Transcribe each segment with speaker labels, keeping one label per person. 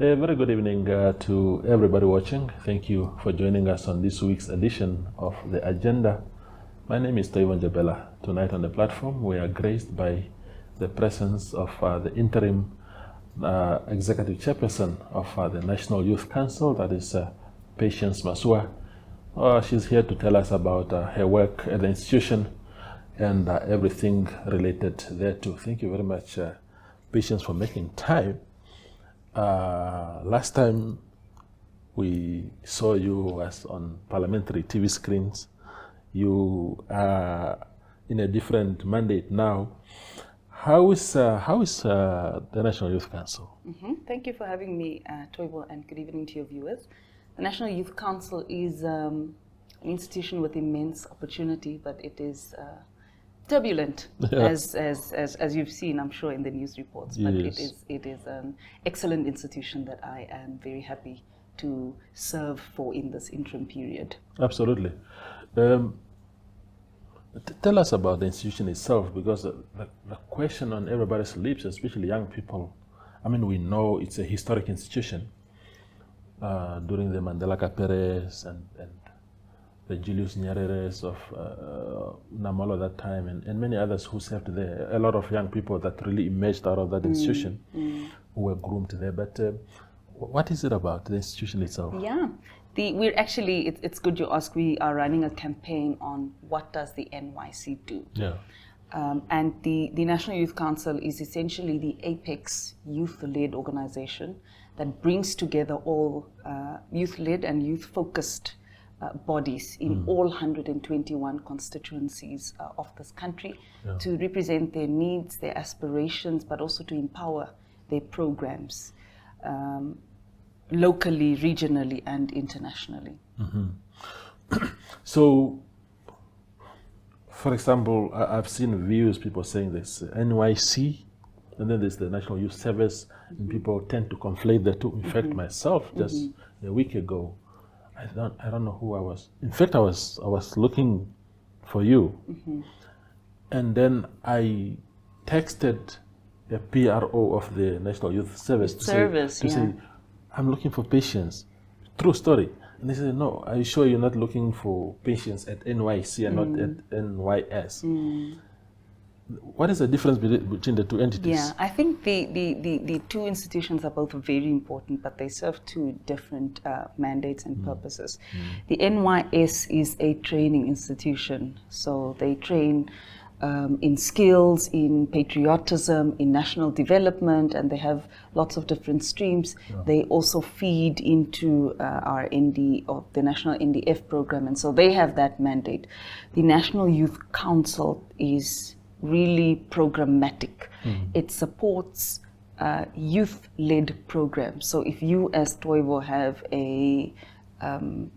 Speaker 1: A very good evening to everybody watching. Thank you for joining us on this week's edition of The Agenda. My name is Toivon Jabela. Tonight on the platform, we are graced by the presence of the interim executive chairperson of the National Youth Council, that is Patience Masua. She's here to tell us about her work at the institution and everything related thereto. Thank you very much, Patience, for making time. Last time we saw you was on parliamentary TV screens. You are in a different mandate now. How is the National Youth Council?
Speaker 2: Thank you for having me, Toivo, and good evening to your viewers. The National Youth Council is an institution with immense opportunity, but it is turbulent, as you've seen, I'm sure, in the news reports. But
Speaker 1: Yes.
Speaker 2: it is an excellent institution that I am very happy to serve for in this interim period.
Speaker 1: Absolutely. Tell us about the institution itself, because the question on everybody's lips, especially young people, I mean, we know it's a historic institution. During the Mandela Kaperes and the Julius Nyereres of Namalo that time, and many others who served there. A lot of young people that really emerged out of that institution who were groomed there. But what is it about the institution itself?
Speaker 2: Yeah, we're actually, it's good you ask. We are running a campaign on what does the NYC do.
Speaker 1: Yeah.
Speaker 2: And the National Youth Council is essentially the apex youth-led organization that brings together all youth-led and youth-focused bodies in all 121 constituencies of this country to represent their needs, their aspirations, but also to empower their programs locally, regionally, and internationally.
Speaker 1: So, for example, I've seen views, people saying this NYC, and then there's the National Youth Service, and people tend to conflate the two. In fact, myself, just a week ago, I don't know who I was. In fact, I was looking for you, and then I texted the PRO of the National Youth Service to say, I'm looking for Patience. True story. And they said, no, are you sure you're not looking for Patience at NYC and not at NYS? What is the difference between the two entities?
Speaker 2: Yeah, I think the two institutions are both very important, but they serve two different mandates and purposes. The NYS is a training institution, so they train in skills, in patriotism, in national development, and they have lots of different streams. They also feed into our ND, or the National NDF program, and so they have that mandate. The National Youth Council is really programmatic. It supports youth-led programs. So if you as Toivo have a, an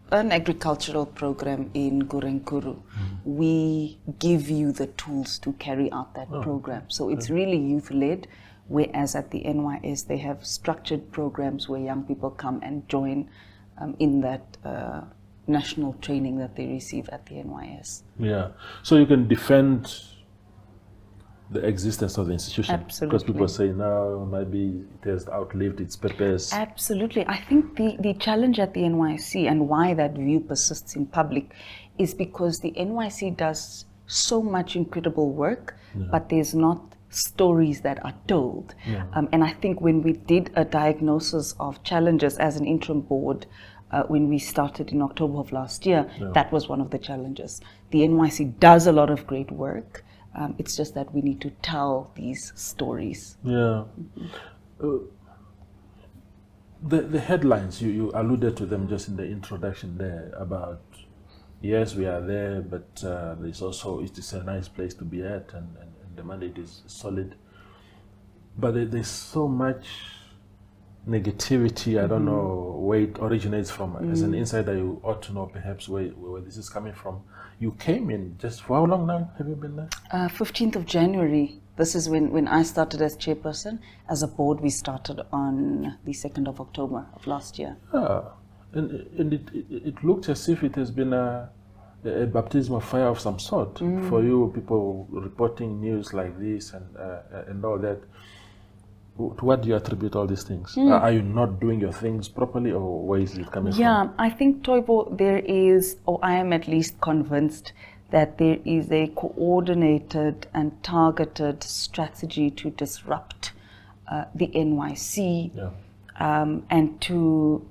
Speaker 2: agricultural program in Gurenkuru, we give you the tools to carry out that program. So it's really youth-led, whereas at the NYS they have structured programs where young people come and join in that national training that they receive at the NYS.
Speaker 1: Yeah, so you can defend the existence of the institution.
Speaker 2: Absolutely.
Speaker 1: Because people say now maybe it has outlived its purpose.
Speaker 2: Absolutely. I think the challenge at the NYC and why that view persists in public is because the NYC does so much incredible work, but there's not stories that are told. And I think when we did a diagnosis of challenges as an interim board, when we started in October of last year, that was one of the challenges. The NYC does a lot of great work. It's just that we need to tell these stories.
Speaker 1: Yeah. The headlines, you alluded to them just in the introduction there about, yes, we are there, but there's also, it is a nice place to be at, and the mandate is solid. But there's so much negativity. I don't know where it originates from. As an insider, you ought to know perhaps where this is coming from. You came in just for how long now? Have you been there?
Speaker 2: 15th of January. This is when I started as chairperson. As a board, we started on the 2nd of October of last year.
Speaker 1: And it looked as if it has been a baptism of fire of some sort for you, people reporting news like this and all that. To what do you attribute all these things? Are you not doing your things properly, or where is it coming from?
Speaker 2: Yeah, I think, Toivo, there is, or I am at least convinced, that there is a coordinated and targeted strategy to disrupt the NYC, and to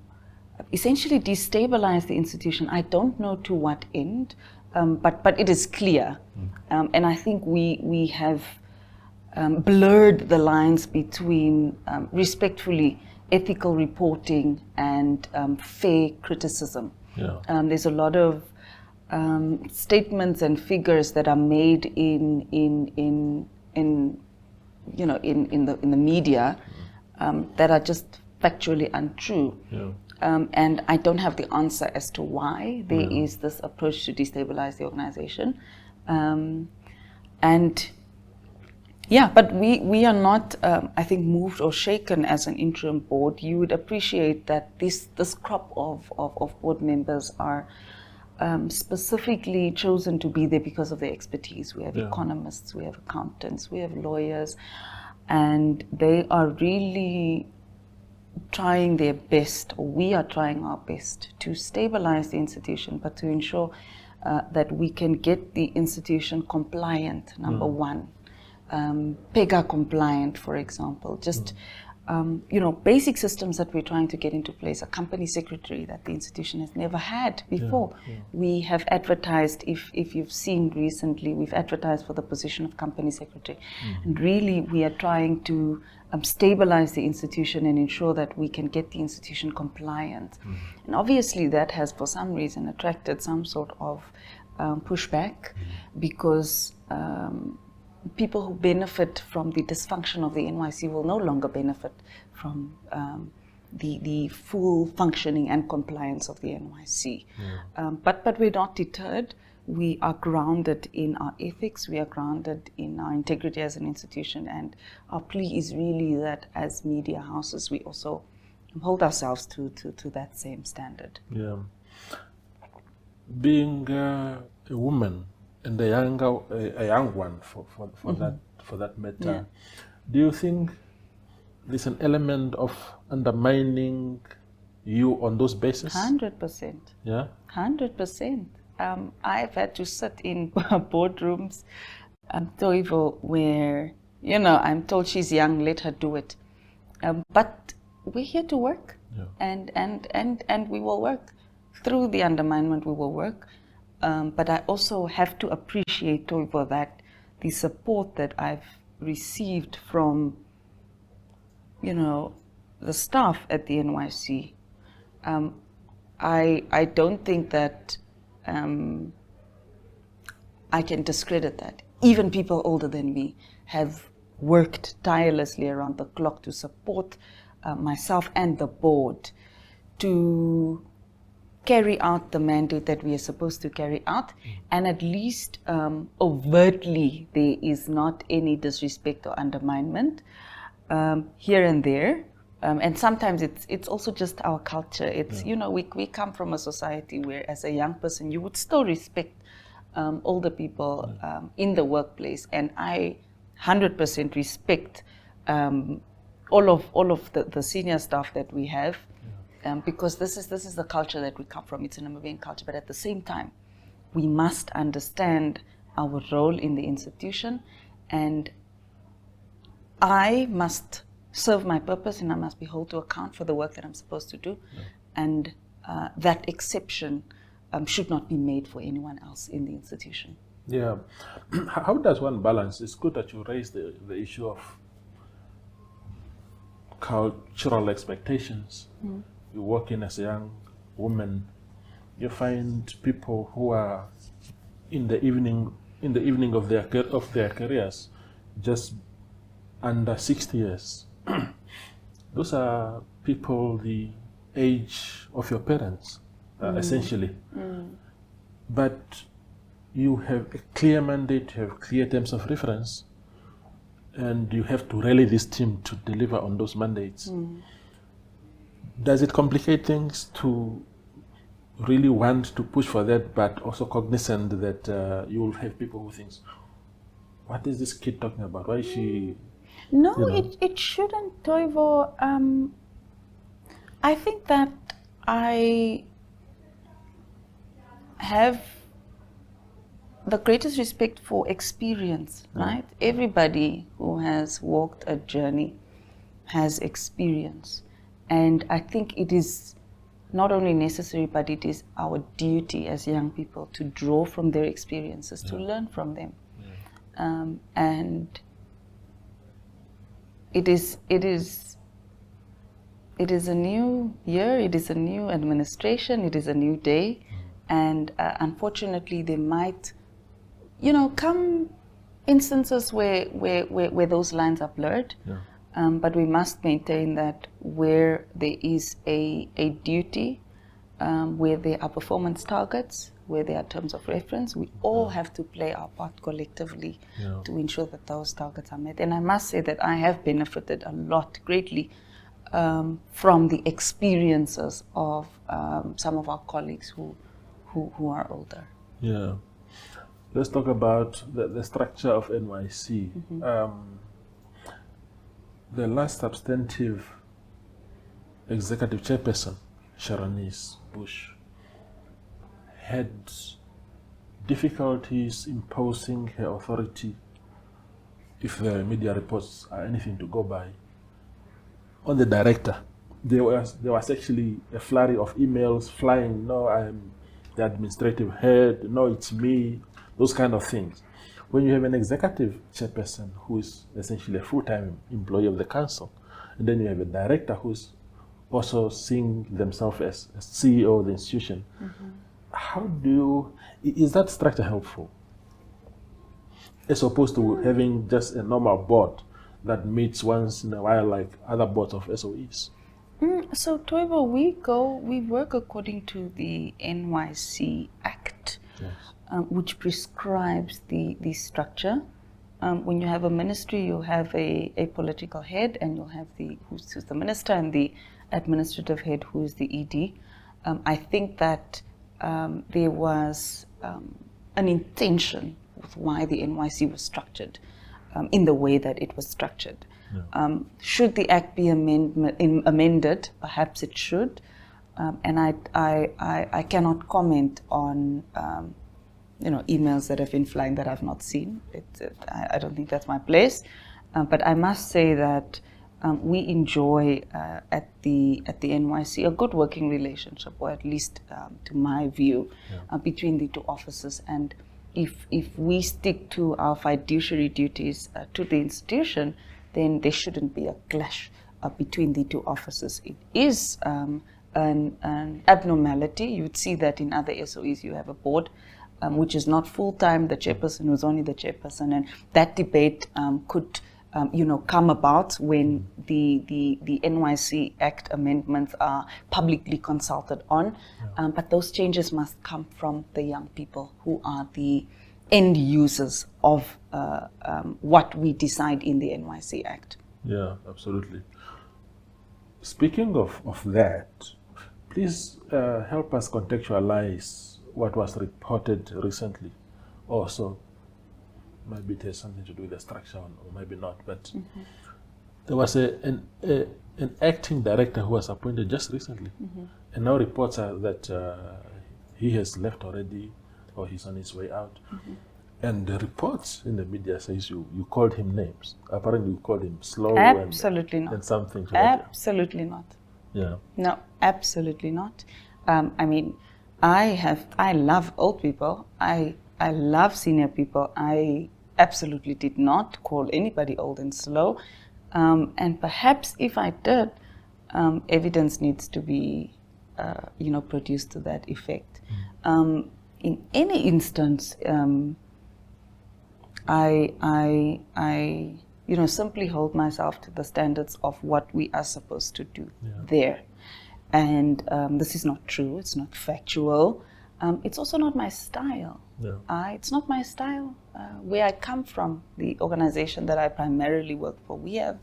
Speaker 2: essentially destabilize the institution. I don't know to what end, but it is clear. And I think we have blurred the lines between respectfully ethical reporting and fair criticism. There's a lot of statements and figures that are made in the media that are just factually untrue. And I don't have the answer as to why there is this approach to destabilize the organization. But we are not, I think, moved or shaken as an interim board. You would appreciate that this crop of board members are specifically chosen to be there because of their expertise. We have economists, we have accountants, we have lawyers, and they are really trying their best, or we are trying our best, to stabilize the institution, but to ensure that we can get the institution compliant, number one. PEGA compliant, for example, just basic systems that we're trying to get into place. A company secretary that the institution has never had before. We have advertised, if you've seen recently, we've advertised for the position of company secretary. And really we are trying to stabilize the institution and ensure that we can get the institution compliant. And obviously that has for some reason attracted some sort of pushback, because people who benefit from the dysfunction of the NYC will no longer benefit from the full functioning and compliance of the NYC. But we're not deterred. We are grounded in our ethics, we are grounded in our integrity as an institution, and our plea is really that as media houses we also hold ourselves to that same standard.
Speaker 1: Being a woman, and a young one for that matter, do you think there's an element of undermining you on those bases?
Speaker 2: 100%.
Speaker 1: Yeah?
Speaker 2: 100%. I've had to sit in boardrooms, Toivo, where, I'm told she's young, let her do it. But we're here to work, and we will work. Through the underminement, we will work. But I also have to appreciate, Toivo, that the support that I've received from, the staff at the NYC, I don't think that I can discredit that. Even people older than me have worked tirelessly around the clock to support myself and the board to carry out the mandate that we are supposed to carry out, and at least overtly there is not any disrespect or underminement here and there. And sometimes it's also just our culture. It's, we come from a society where as a young person you would still respect older people in the workplace, and I 100% respect all of the senior staff that we have. Because this is the culture that we come from. It's a Namibian culture, but at the same time, we must understand our role in the institution, and I must serve my purpose, and I must be held to account for the work that I'm supposed to do, and that exception should not be made for anyone else in the institution.
Speaker 1: Yeah. How does one balance? It's good that you raised the issue of cultural expectations. You work in as a young woman, you find people who are in the evening of their careers, just under 60 years. Those are people the age of your parents, essentially. But you have a clear mandate, you have clear terms of reference, and you have to rally this team to deliver on those mandates. Does it complicate things to really want to push for that, but also cognizant that you will have people who think, what is this kid talking about? Why is she
Speaker 2: No,
Speaker 1: you know?
Speaker 2: it shouldn't, Toivo. I think that I have the greatest respect for experience, right? Everybody who has walked a journey has experience. And I think it is not only necessary, but it is our duty as young people to draw from their experiences, to learn from them. And it is a new year, it is a new administration, it is a new day, and unfortunately there might, come instances where those lines are blurred. But we must maintain that where there is a duty, where there are performance targets, where there are terms of reference, we all have to play our part collectively to ensure that those targets are met. And I must say that I have benefited a lot, greatly, from the experiences of some of our colleagues who are older.
Speaker 1: Yeah. Let's talk about the structure of NYC. The last substantive executive chairperson, Sharonese Bush, had difficulties imposing her authority, if the media reports are anything to go by, on the director. There was actually a flurry of emails flying, no, I'm the administrative head, no, it's me, those kind of things. When you have an executive chairperson who is essentially a full-time employee of the council, and then you have a director who's also seeing themselves as CEO of the institution, is that structure helpful? As opposed to having just a normal board that meets once in a while like other boards of SOEs?
Speaker 2: So, Toivo, we work according to the NYC Act.
Speaker 1: Yes.
Speaker 2: Which prescribes the structure. When you have a ministry, you have a political head, and you'll have who's the minister, and the administrative head, who is the ED. I think that there was an intention with why the NYC was structured in the way that it was structured. Should the Act be amended? Perhaps it should. And I cannot comment on emails that have been flying that I've not seen. I don't think that's my place. But I must say that we enjoy at the NYC a good working relationship, or at least to my view, between the two offices. And if we stick to our fiduciary duties to the institution, then there shouldn't be a clash between the two offices. It is an abnormality. You'd see that in other SOEs. You have a board which is not full-time, the chairperson who's only the chairperson, and that debate could come about when the NYC Act amendments are publicly consulted on. But those changes must come from the young people who are the end users of what we decide in the NYC Act.
Speaker 1: Yeah, absolutely. Speaking of that, please help us contextualize what was reported recently. Also, maybe it has something to do with the structure, or maybe not, but there was an acting director who was appointed just recently, and now reports are that he has left already, or he's on his way out. And the reports in the media says you called him names. Apparently you called him slow.
Speaker 2: Absolutely not.
Speaker 1: And something.
Speaker 2: Absolutely not.
Speaker 1: Yeah.
Speaker 2: No, absolutely not. I mean, I love old people. I love senior people. I absolutely did not call anybody old and slow. And perhaps if I did, evidence needs to be, produced to that effect. In any instance, I simply hold myself to the standards of what we are supposed to do there. And this is not true, it's not factual. It's also not my style. It's not my style. Where I come from, the organization that I primarily work for, we have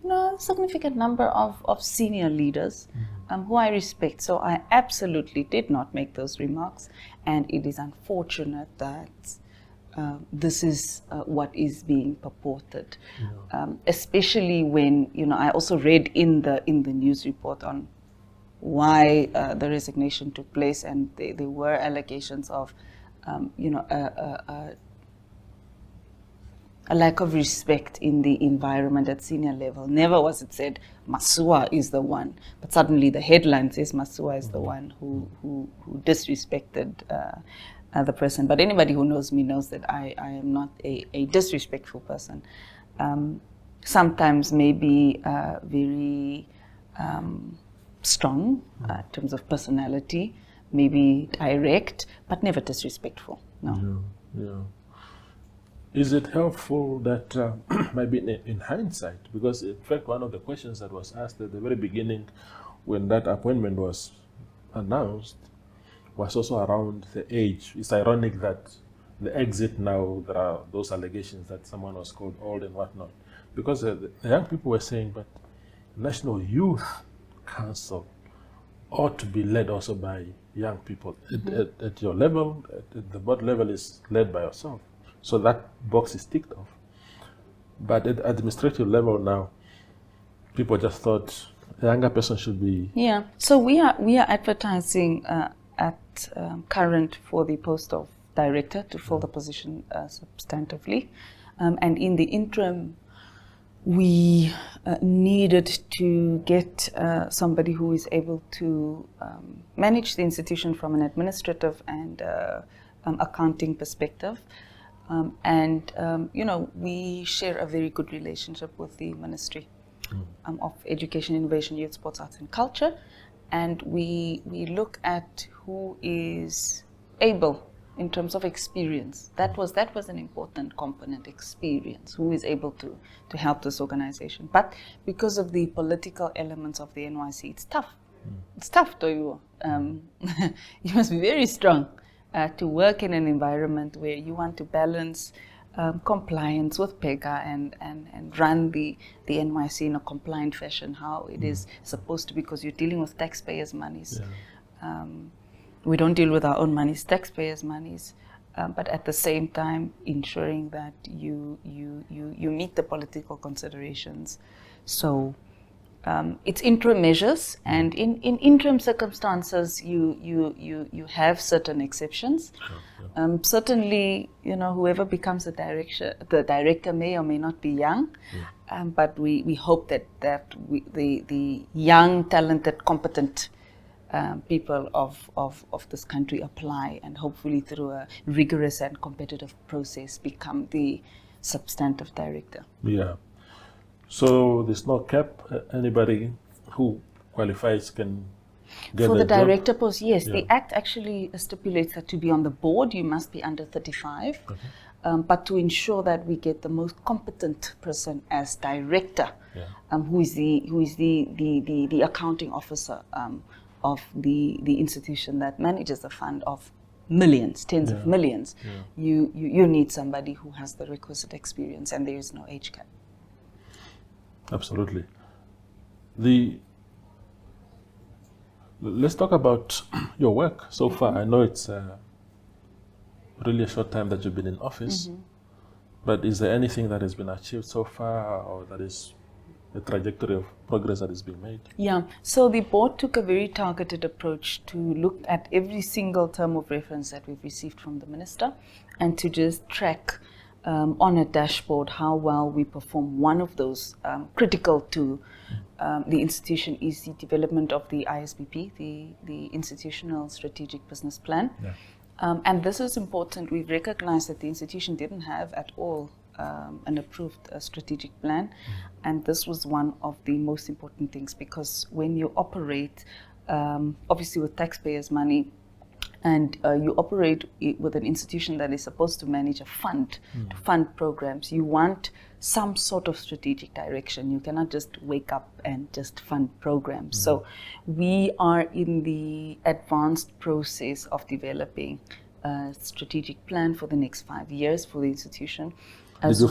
Speaker 2: a significant number of senior leaders who I respect. So I absolutely did not make those remarks. And it is unfortunate that this is what is being purported, especially when, you know, I also read in the news report on why the resignation took place, and there were allegations of, you know, a lack of respect in the environment at senior level. Never was it said Masua is the one, but suddenly the headline says Masua is the one who disrespected the person. But anybody who knows me knows that I am not a disrespectful person. Sometimes maybe very strong in terms of personality, maybe direct, but never disrespectful. No.
Speaker 1: Yeah. Is it helpful that, maybe in hindsight, because in fact one of the questions that was asked at the very beginning when that appointment was announced was also around the age. It's ironic that the exit now, there are those allegations that someone was called old and whatnot, because the young people were saying, but National Youth Council ought to be led also by young people. At your level, at the board level, is led by yourself. So that box is ticked off. But at administrative level now, people just thought a younger person should be.
Speaker 2: Yeah. So we are advertising at current for the post of director to fill the position substantively, and in the interim, we needed to get somebody who is able to manage the institution from an administrative and accounting perspective. You know, we share a very good relationship with the Ministry of Education, Innovation, Youth, Sports, Arts and Culture, and we look at who is able in terms of experience. That was an important component, experience, who is able to help this organization. But because of the political elements of the NYC, it's tough. It's tough, Toyo. You must be very strong to work in an environment where you want to balance compliance with PEGA and run the NYC in a compliant fashion, how it is supposed to be, because you're dealing with taxpayers' monies. Yeah. We don't deal with our own monies, taxpayers' monies, but at the same time ensuring that you meet the political considerations. So it's interim measures, and in interim circumstances, you have certain exceptions. Sure. Certainly, you know, whoever becomes the director may or may not be young, but we hope that the young, talented, competent people of this country apply, and hopefully through a rigorous and competitive process become the substantive director.
Speaker 1: Yeah. So there's no cap. Anybody who qualifies can get
Speaker 2: for the
Speaker 1: job?
Speaker 2: Director post. Yes, the Act actually stipulates that to be on the board you must be under 35. Okay. But to ensure that we get the most competent person as director, who is the accounting officer of the institution that manages the fund of millions, tens of millions, you need somebody who has the requisite experience, and there is no age cap.
Speaker 1: Absolutely. Let's talk about your work so far. I know it's really a short time that you've been in office, but is there anything that has been achieved so far, or that is a trajectory of progress that is being made? Yeah,
Speaker 2: so the board took a very targeted approach to look at every single term of reference that we've received from the minister, and to just track on a dashboard how well we perform. One of those critical to the institution is the development of the ISBP, the Institutional Strategic Business Plan. Yeah. And this is important. We've recognized that the institution didn't have at all an approved strategic plan, and this was one of the most important things, because when you operate obviously with taxpayers' money, and you operate with an institution that is supposed to manage a fund, to fund programs, you want some sort of strategic direction. You cannot just wake up and just fund programs. So we are in the advanced process of developing a strategic plan for the next 5 years for the institution. Did
Speaker 1: you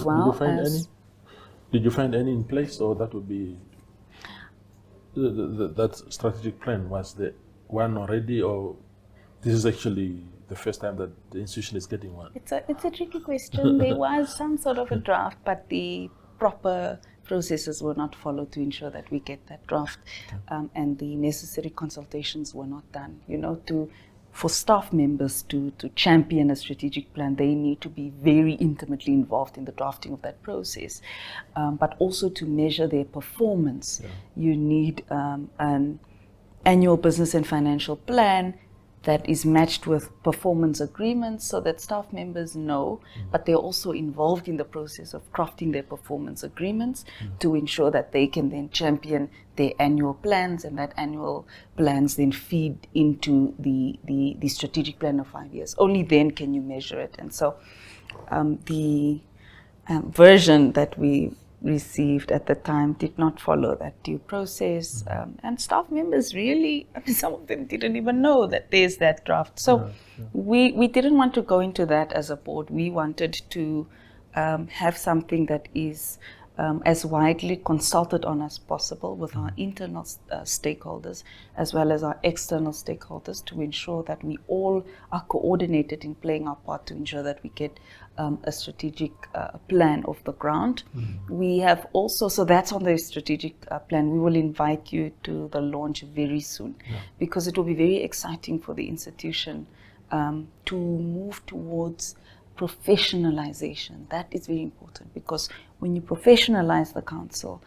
Speaker 1: find any in place, or that would be that strategic plan was the one already, or this is actually the first time that the institution is getting one?
Speaker 2: It's a tricky question. There was some sort of a draft, but the proper processes were not followed to ensure that we get that draft, and the necessary consultations were not done. For staff members to champion a strategic plan, they need to be very intimately involved in the drafting of that process. But also to measure their performance, you need an annual business and financial plan that is matched with performance agreements so that staff members know, but they're also involved in the process of crafting their performance agreements to ensure that they can then champion their annual plans, and that annual plans then feed into the strategic plan of 5 years. Only then can you measure it. And so the version that we received at the time did not follow that due process, and staff members really, some of them didn't even know that there's that draft. So we didn't want to go into that as a board. We wanted to have something that is as widely consulted on as possible with our internal stakeholders as well as our external stakeholders, to ensure that we all are coordinated in playing our part to ensure that we get a strategic plan off the ground. We have also, so that's on the strategic plan. We will invite you to the launch very soon, because it will be very exciting for the institution to move towards professionalization. That is very important, because when you professionalize the council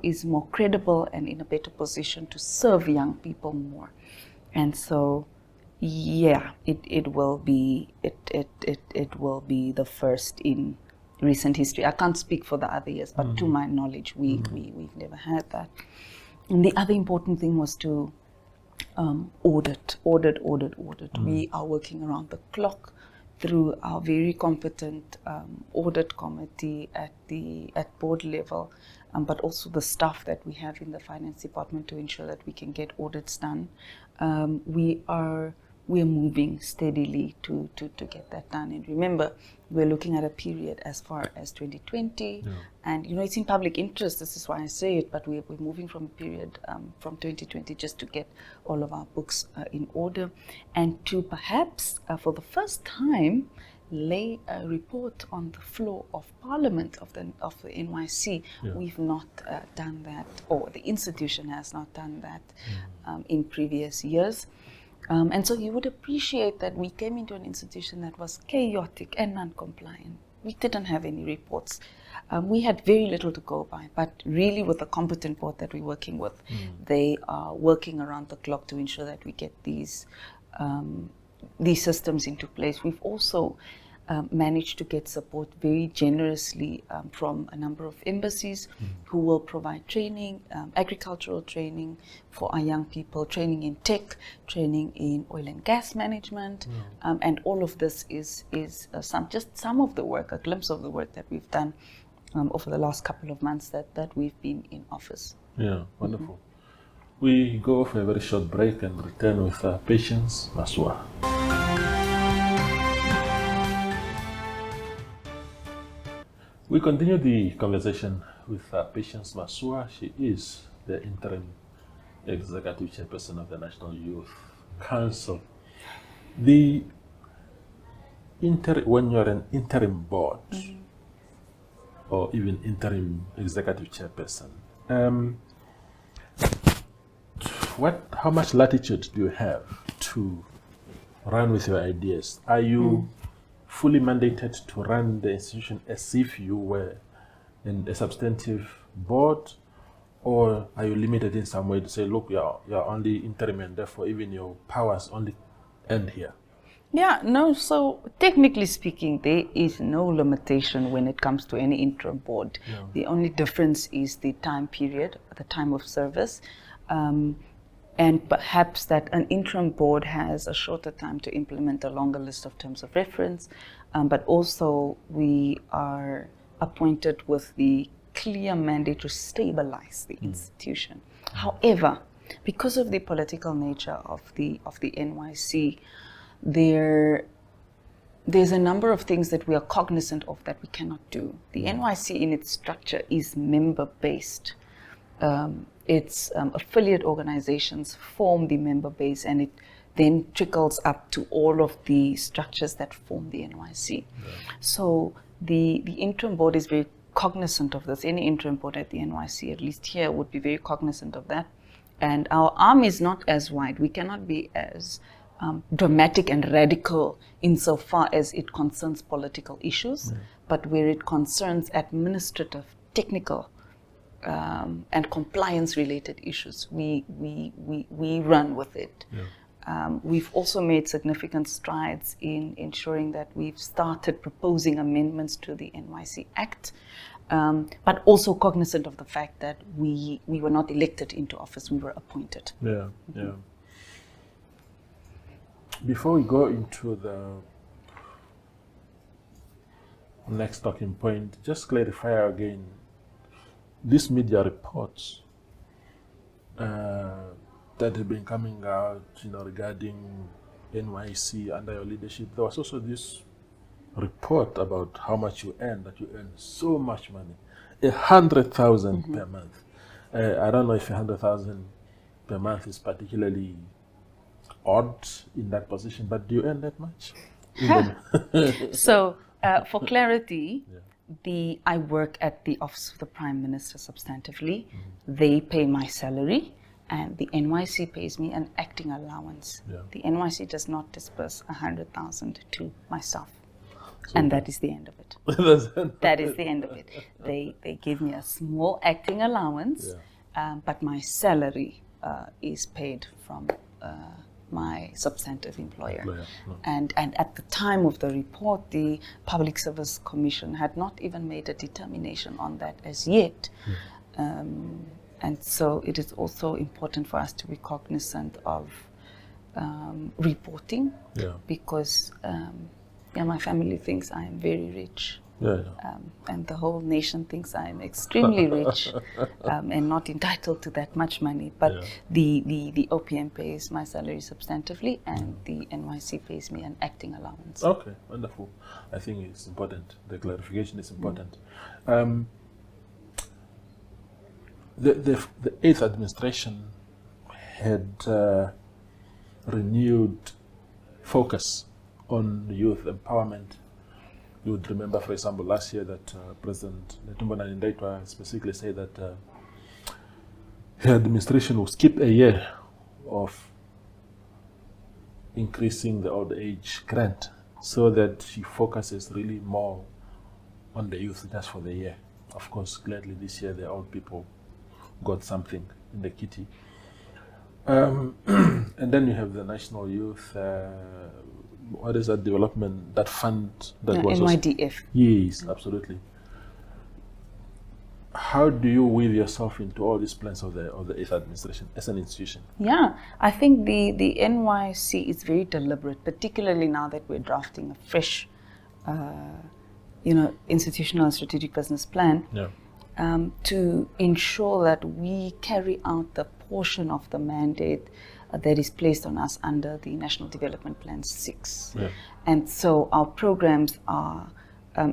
Speaker 2: is more credible and in a better position to serve young people more. And so it will be the first in recent history. I can't speak for the other years, but to my knowledge, we've never had that. And the other important thing was to audit. We are working around the clock through our very competent audit committee at board level, but also the staff that we have in the finance department to ensure that we can get audits done. We're moving steadily to get that done. And remember, we're looking at a period as far as 2020, and it's in public interest. This is why I say it, but we're moving from a period from 2020 just to get all of our books in order, and to perhaps for the first time lay a report on the floor of Parliament of the NYC. We've not done that, or the institution has not done that in previous years. And so you would appreciate that we came into an institution that was chaotic and non-compliant. We didn't have any reports. We had very little to go by, but really with the competent board that we're working with, they are working around the clock to ensure that we get these systems into place. We've also managed to get support very generously from a number of embassies who will provide training, agricultural training for our young people, training in tech, training in oil and gas management, and all of this is some of the work, a glimpse of the work that we've done over the last couple of months that we've been in office.
Speaker 1: Yeah, wonderful. We go for a very short break and return with Patience Masua. We continue the conversation with Patience Masua. She is the interim executive chairperson of the National Youth Council. When you're an interim board or even interim executive chairperson, how much latitude do you have to run with your ideas? Are you fully mandated to run the institution as if you were in a substantive board, or are you limited in some way to say, look, you're only interim and therefore even your powers only end here?
Speaker 2: Yeah, no, so technically speaking, there is no limitation when it comes to any interim board. The only difference is the time period, the time of service, and perhaps that an interim board has a shorter time to implement a longer list of terms of reference, but also we are appointed with the clear mandate to stabilize the institution. However, because of the political nature of the NYC, there's a number of things that we are cognizant of that we cannot do. The NYC in its structure is member-based. Its affiliate organizations form the member base, and it then trickles up to all of the structures that form the NYC. So the interim board is very cognizant of this. Any interim board at the NYC, at least here, would be very cognizant of that. And our arm is not as wide. We cannot be as dramatic and radical insofar as it concerns political issues, but where it concerns administrative, technical, and compliance-related issues, we run with it. We've also made significant strides in ensuring that we've started proposing amendments to the NYC Act, but also cognizant of the fact that we were not elected into office, we were appointed.
Speaker 1: Before we go into the next talking point, just clarify again, these media reports that have been coming out, regarding NYC under your leadership, there was also this report about how much you earn, that you earn so much money, 100,000 per month. I don't know if 100,000 per month is particularly odd in that position, but do you earn that much?
Speaker 2: So, for clarity, I work at the Office of the Prime Minister substantively. They pay my salary, and the NYC pays me an acting allowance. The NYC does not disperse 100,000 to my staff. And that is the end of it. That is the end of it. They give me a small acting allowance, but my salary is paid from my substantive employer. And at the time of the report, the Public Service Commission had not even made a determination on that as yet. And so it is also important for us to be cognizant of reporting, because my family thinks I am very rich. And the whole nation thinks I am extremely rich and not entitled to that much money. But the OPM pays my salary substantively, and the NYC pays me an acting allowance.
Speaker 1: Okay, wonderful. I think it's important. The clarification is important. The 8th administration had renewed focus on youth empowerment. You would remember, for example, last year that President Netumbo Nandi-Ndaitwah specifically said that her administration will skip a year of increasing the old age grant, so that she focuses really more on the youth just for the year. Of course, gladly this year the old people got something in the kitty. And then you have the National Youth, what is that development, that fund that was
Speaker 2: NYDF.
Speaker 1: Yes, absolutely. How do you weave yourself into all these plans of the 8th administration as an institution?
Speaker 2: Yeah, I think the NYC is very deliberate, particularly now that we're drafting a fresh, institutional and strategic business plan, to ensure that we carry out the portion of the mandate that is placed on us under the National Development Plan 6. And so our programs are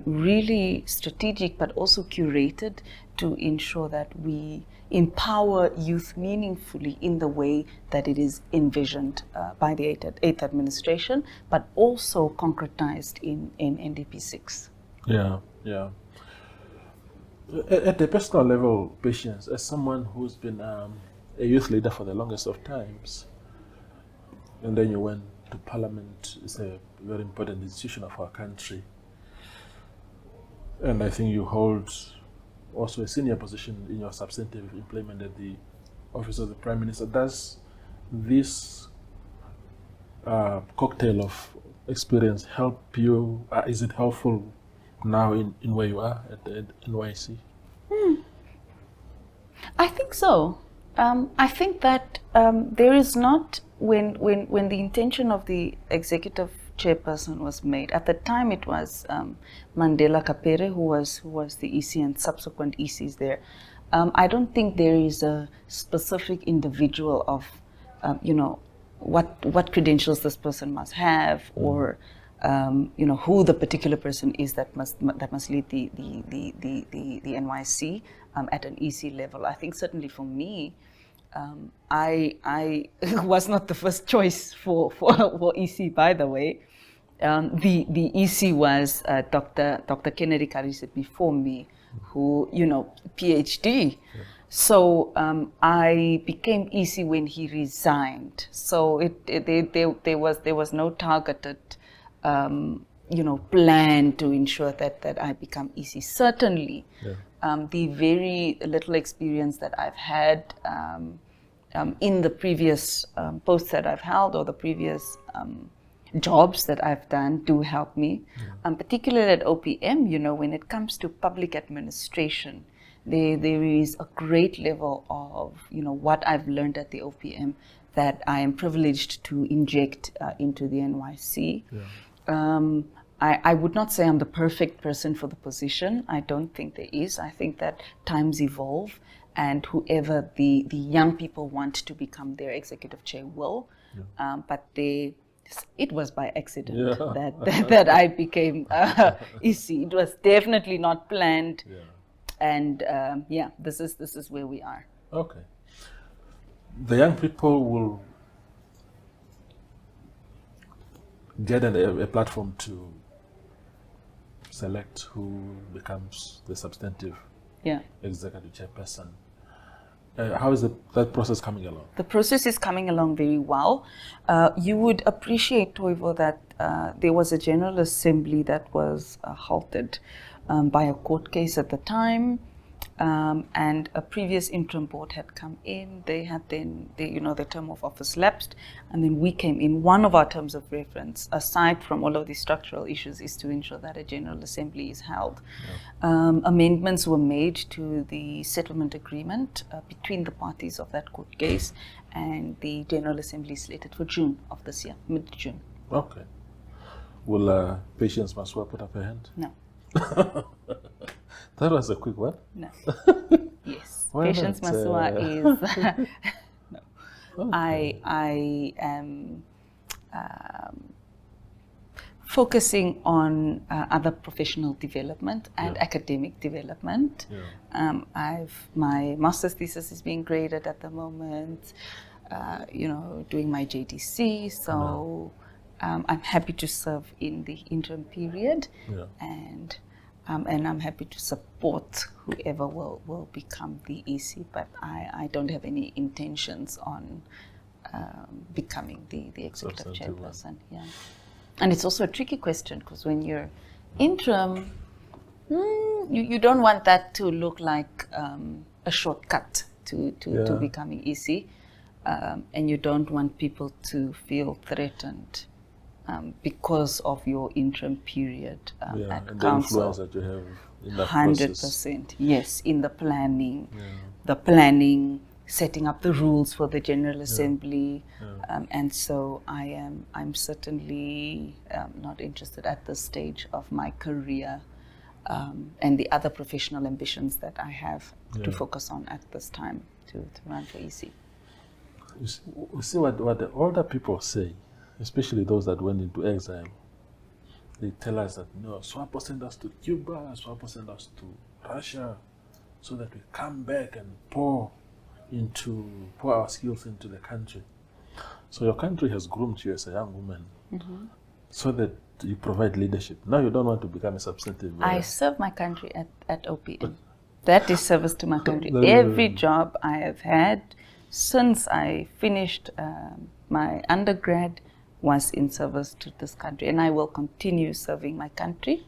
Speaker 2: really strategic, but also curated to ensure that we empower youth meaningfully in the way that it is envisioned by the 8th administration, but also concretized in NDP 6.
Speaker 1: At the personal level, Patience, as someone who's been a youth leader for the longest of times, and then you went to Parliament, it's a very important institution of our country, and I think you hold also a senior position in your substantive employment at the Office of the Prime Minister. Does this cocktail of experience help you? Is it helpful now in where you are at the NYC?
Speaker 2: I think so. I think that there is not, when the intention of the executive chairperson was made, at the time it was Mandela Kapere who was the EC and subsequent ECs there. I don't think there is a specific individual of what credentials this person must have, or who the particular person is that must lead the NYC at an EC level. I think certainly for me, I was not the first choice for EC, by the way. The EC was Dr. Kennedy Karise before me, who, PhD. Yeah. So I became EC when he resigned. So there was no targeted, plan to ensure that I become EC. Certainly, yeah. The very little experience that I've had in the previous posts that I've held, or the previous jobs that I've done, do help me, particularly at OPM. When it comes to public administration, there is a great level of what I've learned at the OPM that I am privileged to inject into the NYC. Yeah. I would not say I'm the perfect person for the position. I don't think there is. I think that times evolve, and whoever the young people want to become their executive chair will. Yeah. But it was by accident that I became EC. It was definitely not planned. Yeah. And this is where we are.
Speaker 1: Okay. The young people will get a platform to select who becomes the substantive executive chairperson. How is that process coming along?
Speaker 2: The process is coming along very well. You would appreciate, Toivo, that there was a General Assembly that was halted by a court case at the time, and a previous interim board had come in. They had then, their term of office lapsed, and then we came in. One of our terms of reference, aside from all of these structural issues, is to ensure that a General Assembly is held. Yeah. Amendments were made to the settlement agreement between the parties of that court case, and the General Assembly is slated for June of this year, mid-June.
Speaker 1: Okay. Will Patience Masua put up her hand?
Speaker 2: No.
Speaker 1: That was a quick one.
Speaker 2: No. Yes. Patience Masua is no. Okay. I am focusing on other professional development and academic development. Yeah. My master's thesis is being graded at the moment. Doing my JDC. So I'm happy to serve in the interim period. Yeah. And I'm happy to support whoever will become the EC, but I don't have any intentions on becoming the executive chairperson. Yeah, and it's also a tricky question, because when you're interim, you don't want that to look like a shortcut to becoming EC, and you don't want people to feel threatened because of your interim period at
Speaker 1: and
Speaker 2: council.
Speaker 1: The influence that you have in that 100%,
Speaker 2: process. Yes, in the planning, setting up the rules for the General Assembly, and so I'm certainly not interested at this stage of my career and the other professional ambitions that I have to focus on at this time to run for EC.
Speaker 1: You see what the older people say, especially those that went into exile. They tell us that, SWAPO send us to Cuba, SWAPO send us to Russia, so that we come back and pour our skills into the country. So your country has groomed you as a young woman, so that you provide leadership. Now you don't want to become a substantive.
Speaker 2: I serve my country at OPM. That is service to my country. Every job I have had since I finished my undergrad was in service to this country, and I will continue serving my country,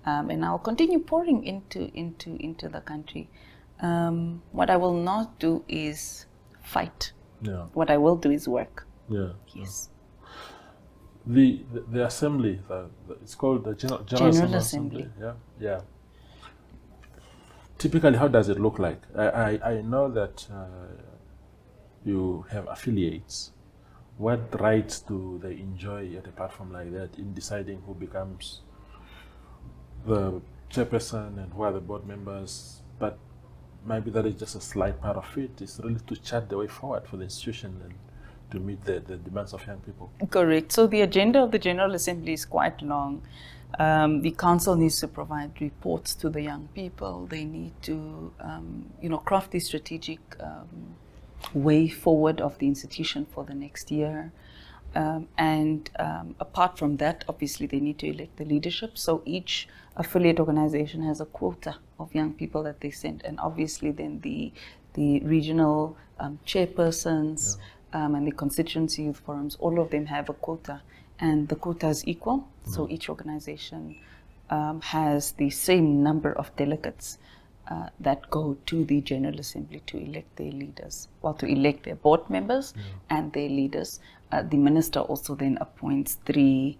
Speaker 2: and I will continue pouring into the country. What I will not do is fight. Yeah. What I will do is work.
Speaker 1: Yeah.
Speaker 2: Yes.
Speaker 1: The assembly, it's called the General Assembly. Yeah. Yeah. Typically, how does it look like? I know that you have affiliates. What rights do they enjoy at a platform like that in deciding who becomes the chairperson and who are the board members? But maybe that is just a slight part of it. It's really to chart the way forward for the institution and to meet the demands of young people. Correct.
Speaker 2: So the agenda of the General Assembly is quite long. The council needs to provide reports to the young people. They need to, craft these strategic way forward of the institution for the next year. Apart from that, obviously they need to elect the leadership. So each affiliate organization has a quota of young people that they send, and obviously then the regional chairpersons and the constituency youth forums, all of them have a quota, and the quota is equal. So each organization has the same number of delegates that go to the General Assembly to elect their leaders, well, to elect their board members and their leaders. The minister also then appoints three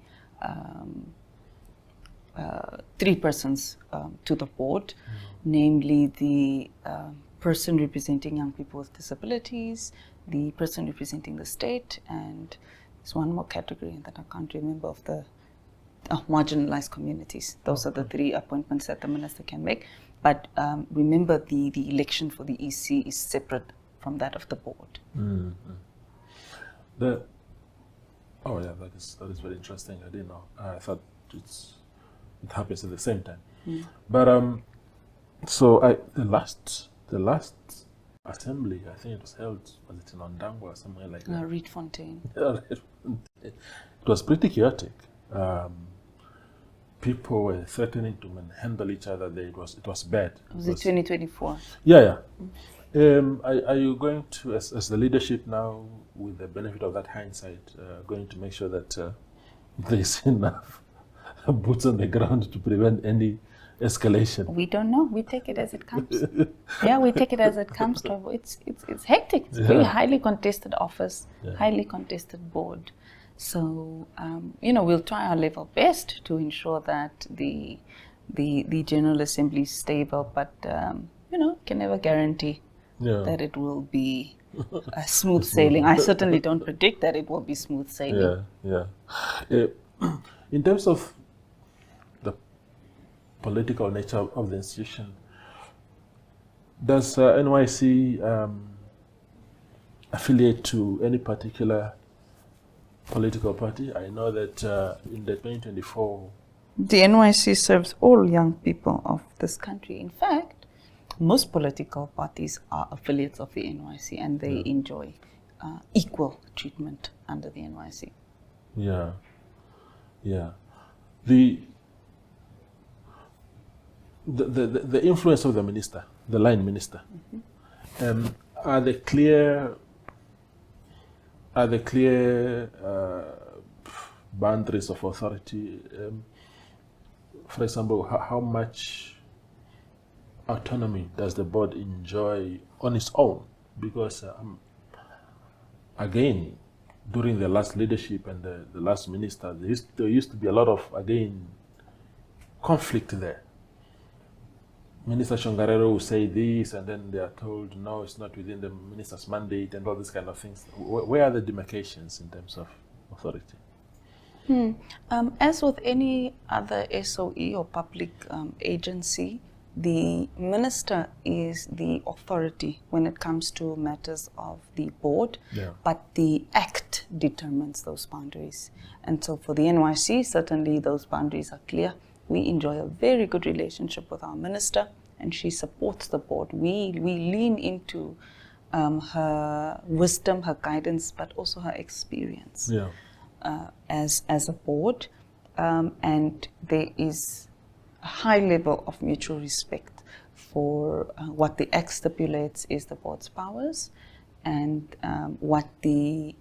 Speaker 2: persons to the board, namely the person representing young people with disabilities, the person representing the state, and there's one more category that I can't remember of the marginalized communities. Those are the three appointments that the minister can make. But remember, the election for the EC is separate from that of the board.
Speaker 1: That is very interesting. I didn't know. I thought it happens at the same time. But so the last assembly, I think it was held, was it in Ondangwa or somewhere like that?
Speaker 2: Rietfontein.
Speaker 1: It was pretty chaotic. People were threatening to handle each other. It was bad.
Speaker 2: Was it 2024?
Speaker 1: Yeah. Are you going to, as the leadership now, with the benefit of that hindsight, going to make sure that there's enough boots on the ground to prevent any escalation?
Speaker 2: We don't know. We take it as it comes. We take it as it comes. It's hectic. It's a very highly contested office, highly contested board. So we'll try our level best to ensure that the General Assembly is stable, but can never guarantee that it will be a smooth sailing. I certainly don't predict that it will be smooth sailing.
Speaker 1: In terms of the political nature of the institution, does NYC affiliate to any particular political party? I know that in the 2024...
Speaker 2: The NYC serves all young people of this country. In fact, most political parties are affiliates of the NYC, and they enjoy equal treatment under the NYC.
Speaker 1: The influence of the minister, the line minister, are the clear boundaries of authority? For example, how much autonomy does the board enjoy on its own? Because again, during the last leadership and the last minister, there used to be a lot of, again, conflict there. Minister Shongarero will say this, and then they are told, no, it's not within the minister's mandate, and all these kind of things. Where are the demarcations in terms of authority?
Speaker 2: As with any other SOE or public agency, the minister is the authority when it comes to matters of the board, but the Act determines those boundaries. And so for the NYC, certainly those boundaries are clear. We enjoy a very good relationship with our minister, and she supports the board. We lean into her wisdom, her guidance, but also her experience as a board. And there is a high level of mutual respect for what the Act stipulates is the board's powers, and what the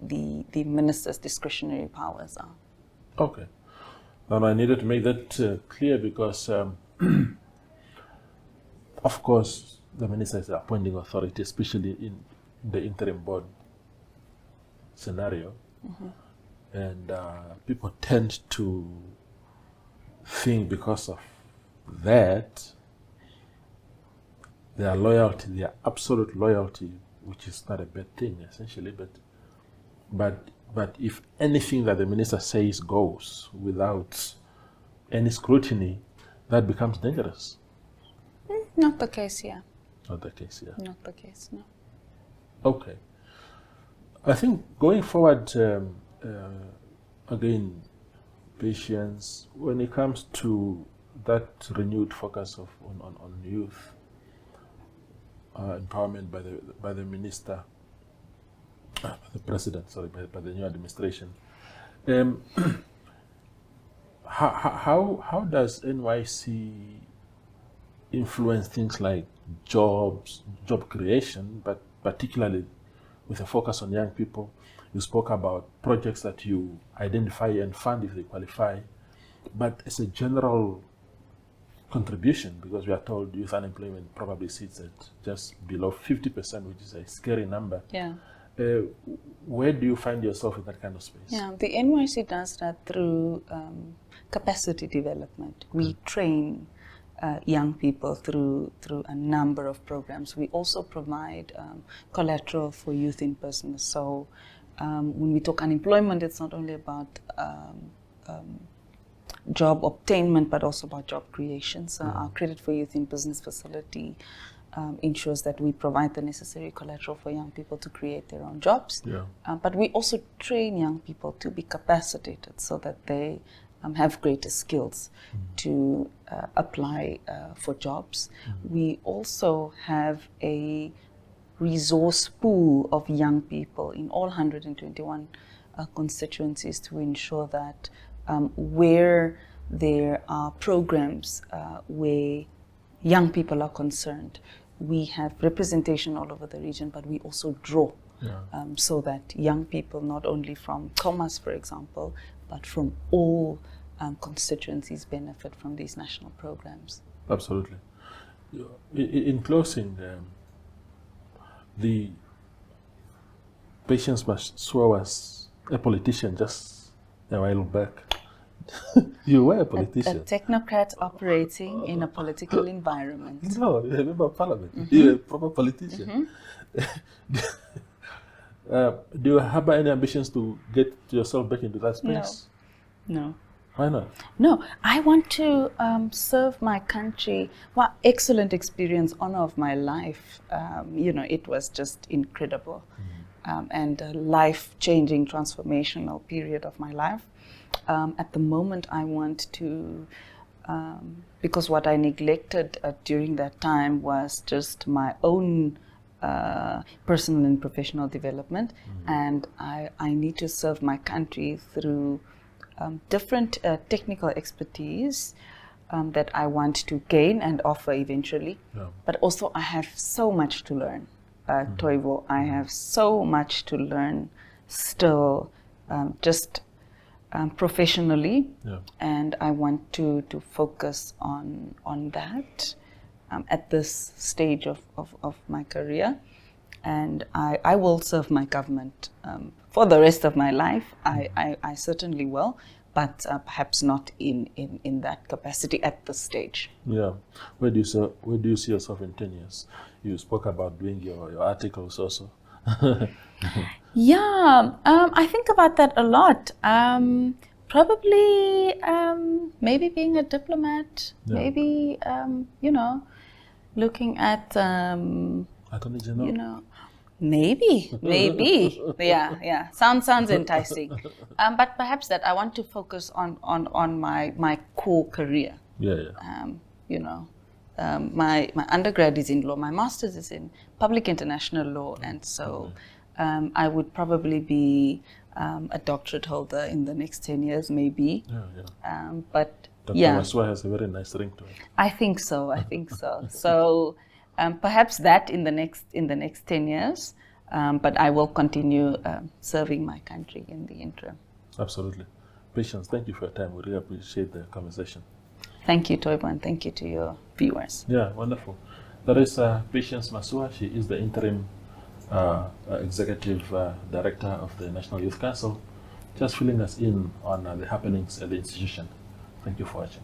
Speaker 2: minister's discretionary powers are.
Speaker 1: Okay. And I needed to make that clear because, of course, the minister is the appointing authority, especially in the interim board scenario. And people tend to think because of that, their loyalty, their absolute loyalty, which is not a bad thing, essentially, but if anything that the minister says goes without any scrutiny, that becomes dangerous.
Speaker 2: Not the case here.
Speaker 1: Not the case here.
Speaker 2: Not the case, no.
Speaker 1: Okay. I think going forward, again, patience, when it comes to that renewed focus on youth empowerment by the minister, the president, sorry, by the new administration. Um, how does NYC influence things like job creation, but particularly with a focus on young people? You spoke about projects that you identify and fund if they qualify, but as a general contribution, because we are told youth unemployment probably sits at just below 50%, which is a scary number.
Speaker 2: Yeah.
Speaker 1: Where do you find yourself in that kind of space?
Speaker 2: Yeah, the NYC does that through capacity development. We train young people through a number of programs. We also provide collateral for youth in business. So when we talk unemployment, it's not only about job obtainment, but also about job creation. So our Credit for Youth in Business facility ensures that we provide the necessary collateral for young people to create their own jobs.
Speaker 1: Yeah.
Speaker 2: But we also train young people to be capacitated so that they have greater skills to apply for jobs. We also have a resource pool of young people in all 121 constituencies to ensure that where there are programs where young people are concerned, we have representation all over the region, but we also draw so that young people, not only from Thomas, for example, but from all constituencies benefit from these national programs.
Speaker 1: Absolutely. In closing, the Patience Masua was a politician just a while back. You were a politician.
Speaker 2: A technocrat operating in a political environment.
Speaker 1: No, you're a member of parliament. You're a proper politician. Do you have any ambitions to get yourself back into that space?
Speaker 2: No.
Speaker 1: Why not?
Speaker 2: No, I want to serve my country. Well, excellent experience, honor of my life. It was just incredible. And a life-changing, transformational period of my life. At the moment, I want to, because what I neglected during that time was just my own personal and professional development, and I need to serve my country through different technical expertise that I want to gain and offer eventually. Yeah. But also I have so much to learn, Toivo. I have so much to learn still, just professionally, and I want to focus on that at this stage of my career. And I will serve my government for the rest of my life. I certainly will, but perhaps not in that capacity at this stage.
Speaker 1: Yeah. Where do you see yourself in 10 years? You spoke about doing your articles also.
Speaker 2: Yeah, I think about that a lot. Probably maybe being a diplomat, maybe, looking at,
Speaker 1: Attorney General?
Speaker 2: Maybe. Yeah. Sounds enticing. But perhaps that I want to focus on my core career. My undergrad is in law, my master's is in public international law, and so I would probably be a doctorate holder in the next 10 years, maybe. But
Speaker 1: Dr. Masua has a very nice ring to it.
Speaker 2: I think so. So perhaps that in the next 10 years, but I will continue serving my country in the interim.
Speaker 1: Absolutely. Patience, thank you for your time. We really appreciate the conversation.
Speaker 2: Thank you, Toivo, and thank you to your viewers.
Speaker 1: Yeah, wonderful. That is Patience Masua. She is the interim executive director of the National Youth Council, just filling us in on the happenings at the institution. Thank you for watching.